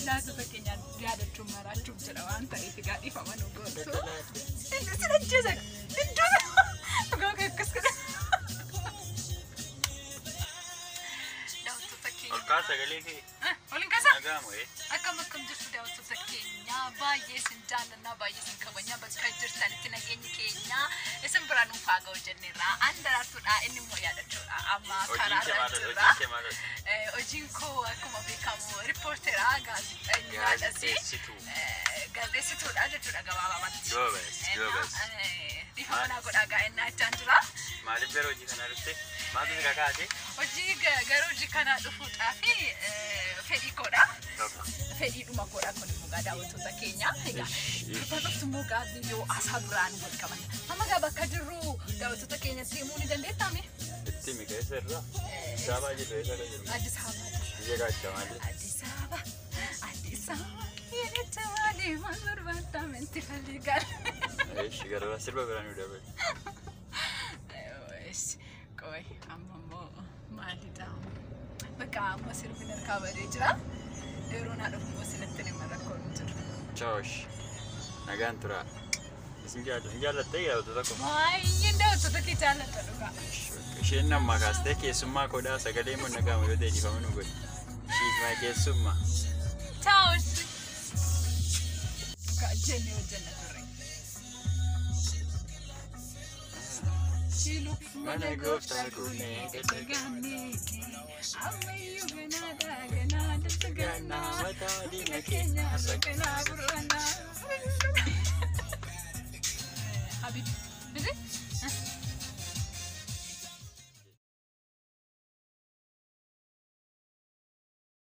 daawwattoota keenya yaadachuun maraachuuf jedha waan ta'eef gaadhiifama nu gootu. Inni sin ajjeesa iddoo dhugaa akkas godha. Daawwattoota keenya. Olkaa sagalee kee. Waliin kasa. Nagaamu akkam jirtu daawwattoota keenya baay'ee sin jaalladha baay'ee sin kabajna bakka jirtanitti nageenyi keenya isin bira nuuf haa ga'u jenneerra andaraartuudha inni immoo yaadachuudha amma karaa irra hojiin koo akkuma beekamu riippoorteera gaazexeessituudha jechuudha gabaabamatti. Goobes. Dhiifama naa godhaa gaa'ennaa achaan jira. Maaliif gara hojii kanaa dhufte? Maaltu si kakaase? Hojii gara hojii kanaa dhufuudhaaf fedhii koodha. Fedhiidhuma koodha kun immoo daawwattoota keenya. Barbaadatu immoo gaazii yoo asaa duraan wal qaban. Amma gaa bakka jirru daawwattoota keenyatti himuu ni dandeettami? Itti mi keessa irraa? Addis Ababaa jirru eessa jirru? Addis Ababaa jirru. Biyya gaachaa maali? Addis Ababaa. Yenicha maali maal barbaadda menti falii gaala. Eeshi gara sirba biraan nu dabale. Qoy amma immoo maalidha? Bakka amma sirbin harkaa badee jira. Yeroo naa dhufu immoo sinatti ni marakkoon jiru. Choosh. Nagaan tura. Isin jaallattee daawwattoota koo? Baay'ee daawwattoota kee jaallata dhugaa. Isheen nama kaastee keessummaa koodhaa sagalee immoo nagaamu yoo ta'e dhiifama nu godhi. She's my keessummaa. Ciao. Dhugaa jenni hojjenna turre. She looks Mana gooftaa kunneen gagaanee ammayyuu ganaa dagaanaa mataa diina keenya ganaa burraanaa. Habib, bizi?